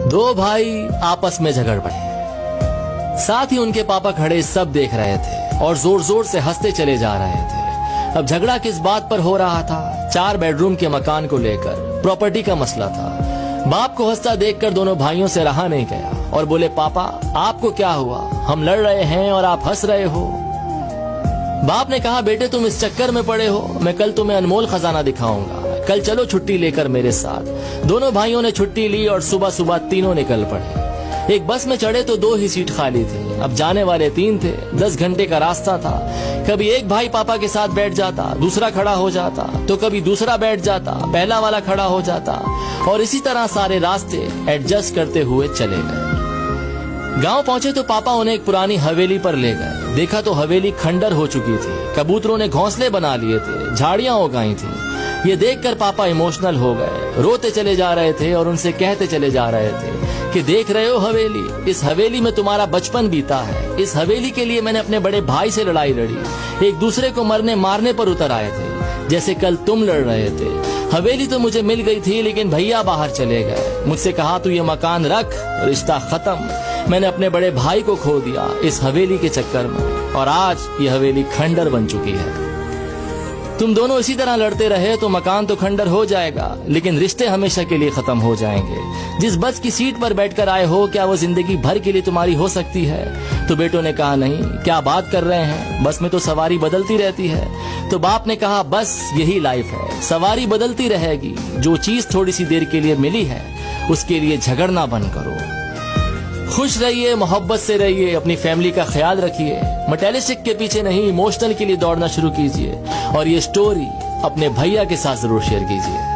दो भाई आपस में झगड़ पड़े। साथ ही उनके पापा खड़े सब देख रहे थे और जोर जोर से हंसते चले जा रहे थे। अब झगड़ा किस बात पर हो रहा था? 4 बेडरूम के मकान को लेकर प्रॉपर्टी का मसला था। बाप को हंसता देखकर दोनों भाइयों से रहा नहीं गया और बोले, पापा आपको क्या हुआ? हम लड़ रहे हैं और आप हंस रहे हो। बाप ने कहा, बेटे तुम इस चक्कर में पड़े हो, मैं कल तुम्हें अनमोल खजाना दिखाऊंगा, कल चलो छुट्टी लेकर मेरे साथ। दोनों भाइयों ने छुट्टी ली और सुबह सुबह तीनों निकल पड़े। एक बस में चढ़े तो 2 ही सीट खाली थी। अब जाने वाले 3 थे, 10 घंटे का रास्ता था। कभी एक भाई पापा के साथ बैठ जाता, दूसरा खड़ा हो जाता, तो कभी दूसरा बैठ जाता, पहला वाला खड़ा हो जाता, और इसी तरह सारे रास्ते एडजस्ट करते हुए चले गए। गांव पहुंचे तो पापा उन्हें एक पुरानी हवेली पर ले गए। देखा तो हवेली खंडर हो चुकी थी। कबूतरों ने घोंसले बना लिए थे, झाड़ियां उगाई थी। ये देखकर पापा इमोशनल हो गए, रोते चले जा रहे थे और उनसे कहते चले जा रहे थे कि देख रहे हो हवेली, इस हवेली में तुम्हारा बचपन बीता है। इस हवेली के लिए मैंने अपने बड़े भाई से लड़ाई लड़ी, एक दूसरे को मरने मारने पर उतर आए थे, जैसे कल तुम लड़ रहे थे। हवेली तो मुझे मिल गई थी, लेकिन भैया बाहर चले गए। मुझसे कहा तू ये मकान रख, रिश्ता खत्म। मैंने अपने बड़े भाई को खो दिया इस हवेली के चक्कर में, और आज ये हवेली खंडर बन चुकी है। तुम दोनों इसी तरह लड़ते रहे तो मकान तो खंडर हो जाएगा, लेकिन रिश्ते हमेशा के लिए खत्म हो जाएंगे। जिस बस की सीट पर बैठकर आए हो, क्या वो जिंदगी भर के लिए तुम्हारी हो सकती है? तो बेटों ने कहा, नहीं, क्या बात कर रहे हैं, बस में तो सवारी बदलती रहती है। तो बाप ने कहा, बस यही लाइफ है, सवारी बदलती रहेगी। जो चीज थोड़ी सी देर के लिए मिली है, उसके लिए झगड़ना बंद करो। खुश रहिए, मोहब्बत से रहिए, अपनी फैमिली का ख्याल रखिए। मटेरियलिस्टिक के पीछे नहीं, इमोशनल के लिए दौड़ना शुरू कीजिए। और ये स्टोरी अपने भैया के साथ जरूर शेयर कीजिए।